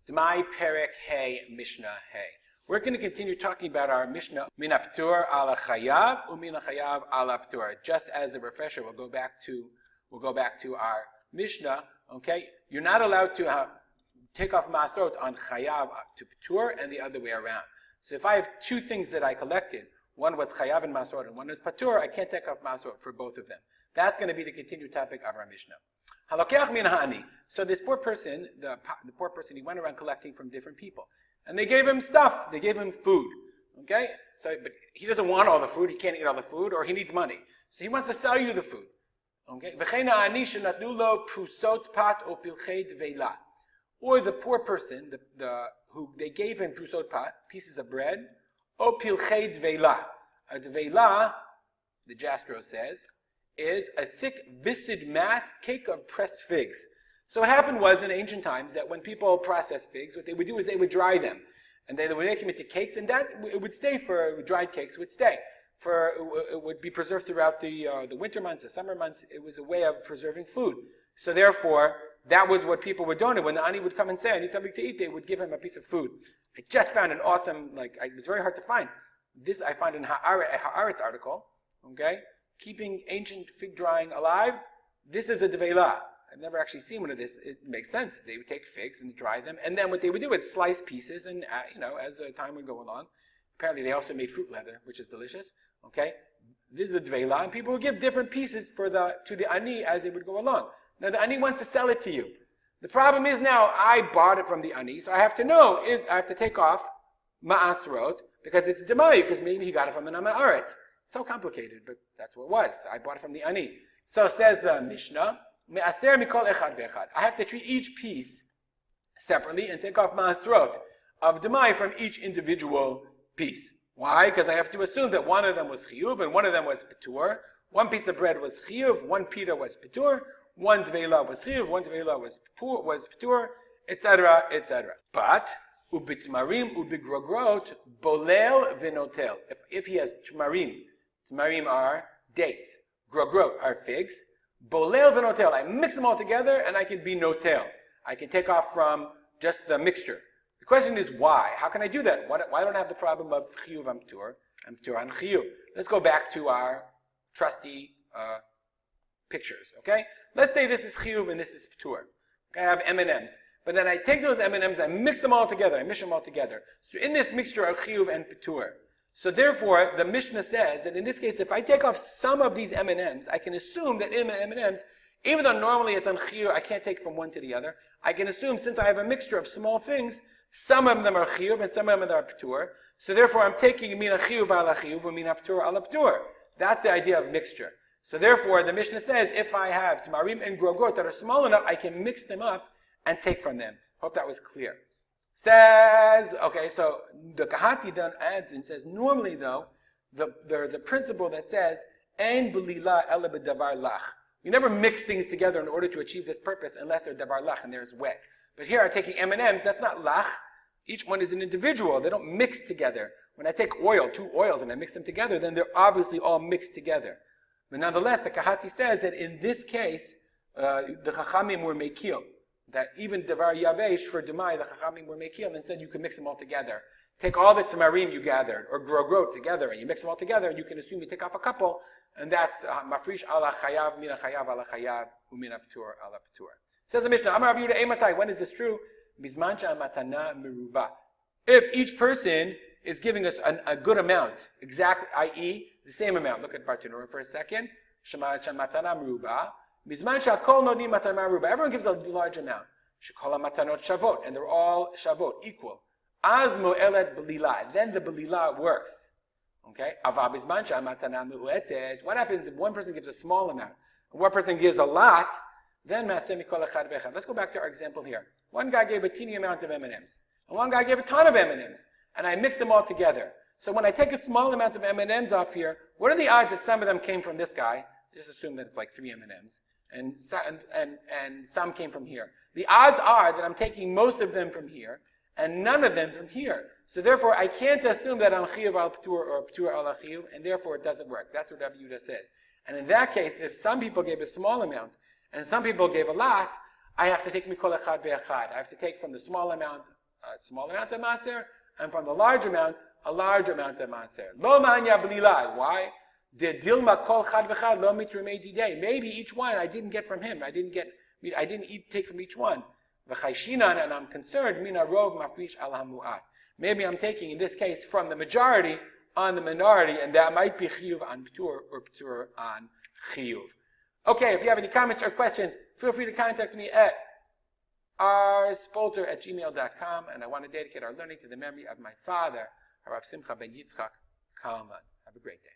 Demai Perek Hey Mishnah Hey. We're going to continue talking about our Mishnah Min Aptur ala Chayav Umin Chayav ala Aptur. Just as a refresher, we'll go back to our Mishnah. Okay, you're not allowed to take off Maasrot on Chayav to Ptur and the other way around. So if I have two things that I collected, one was Chayav and Maasrot and one is Patur, I can't take off Maasrot for both of them. That's going to be the continued topic of our Mishnah. Halakech min ha'ani. So this poor person, the poor person, he went around collecting from different people. And they gave him stuff. They gave him food. Okay? But he doesn't want all the food. He can't eat all the food, or he needs money. So he wants to sell you the food. Okay? V'chein ha'ani shenatnu lo prusot pat o pilchei dveila. Or the poor person, who they gave him prusot pat, pieces of bread, o pilchei dveila. A dveila, the Jastro says, is a thick, viscid mass cake of pressed figs. So what happened was in ancient times that when people processed figs, what they would do is they would dry them. And they would make them into cakes, and that it would stay dried cakes would stay. It would be preserved throughout the winter months, the summer months. It was a way of preserving food. So therefore, that was what people would donate. When the ani would come and say, I need something to eat, they would give him a piece of food. I just found an awesome, it was very hard to find. This I found in a Haaretz article, okay? Keeping ancient fig drying alive. This is a dveila. I've never actually seen one of this. It makes sense. They would take figs and dry them, and then what they would do is slice pieces, and as the time would go along, apparently they also made fruit leather, which is delicious. Okay, this is a dveila, and people would give different pieces to the ani as they would go along. Now the ani wants to sell it to you. The problem is now I bought it from the ani, so I have to take off Maasrot because it's Demai, because maybe he got it from an Haaretz. So complicated, but that's what it was. I bought it from the ani. So says the Mishnah, I have to treat each piece separately and take off Maasrot of Demai from each individual piece. Why? Because I have to assume that one of them was Chiyuv and one of them was Petur. One piece of bread was Chiyuv, one pita was Petur, one Dveila was Chiyuv, one Dveila was Petur, etc., etc. But ubitmarim ubigrogrot bolel vinotel. If he has tmarim are dates, grogrot are figs, bolel vinotel, I mix them all together and I can be notel. I can take off from just the mixture. The question is why? How can I do that? Why don't I have the problem of chiyuv amtur and chiyuv? Let's go back to our trusty pictures, okay? Let's say this is chiyuv and this is ptur. Okay, I have M&Ms. But then I take those M&Ms, I mix them all together, I mish them all together. So in this mixture are chiyuv and petur. So therefore, the Mishnah says that in this case, if I take off some of these M&Ms, I can assume that in M&Ms, even though normally it's on chiyuv, I can't take from one to the other, I can assume since I have a mixture of small things, some of them are chiyuv and some of them are petur. So therefore, I'm taking mina chiyuv ala chiyuv and mina petur ala petur. That's the idea of mixture. So therefore, the Mishnah says, if I have tamarim and grogrot that are small enough, I can mix them up and take from them. Hope that was clear. Says, okay, so the Kahati then adds and says, normally though, there's a principle that says, ein belila ela b'davar lach. You never mix things together in order to achieve this purpose unless they're davar lach and there's wet. But here I'm taking M&Ms, that's not lach. Each one is an individual. They don't mix together. When I take two oils, and I mix them together, then they're obviously all mixed together. But nonetheless, the Kahati says that in this case, the Chachamim were mekil. That even Davar Yavesh for Demai, the Chachamim were mekil and said you can mix them all together. Take all the tamarim you gathered, or grogrot together, and you mix them all together, and you can assume you take off a couple, and that's mafrish ala chayav, mina chayav ala chayav, umina p'tur ala p'tur. Says the Mishnah, Amar Rabbi Yehuda Eimatai, when is this true? Bizmancha matana meruba. If each person is giving us a good amount, exactly, i.e., the same amount. Look at Bartanura for a second. Shemacha matana meruba. Everyone gives a large amount. And they're all shavot, equal. Then the belila works. Okay? What happens if one person gives a small amount and one person gives a lot? Then let's go back to our example here. One guy gave a teeny amount of M&Ms, and one guy gave a ton of M&Ms, and I mixed them all together. So when I take a small amount of M&Ms off here, what are the odds that some of them came from this guy? Just assume that it's like 3 M&Ms. And some came from here. The odds are that I'm taking most of them from here and none of them from here. So therefore, I can't assume that I'm chiyuv al petur or petur al chiyuv, and therefore it doesn't work. That's what Rabbi Yehuda says. And in that case, if some people gave a small amount and some people gave a lot, I have to take mikol echad ve'echad. I have to take from the small amount of maser, and from the large amount, a large amount of maser. Lo ma'anya b'lilai. Why? De dilma kol chad v'chad lo mitrumei didei. Maybe each one I didn't get from him. I didn't take from each one. V'chayshinan, and I'm concerned, mina rov mafrish al hamu'at. Maybe I'm taking, in this case, from the majority on the minority, and that might be chiyuv on p'tur or p'tur on chiyuv. Okay, if you have any comments or questions, feel free to contact me at rspolter@gmail.com, and I want to dedicate our learning to the memory of my father, Harav Simcha ben Yitzchak Kalman. Have a great day.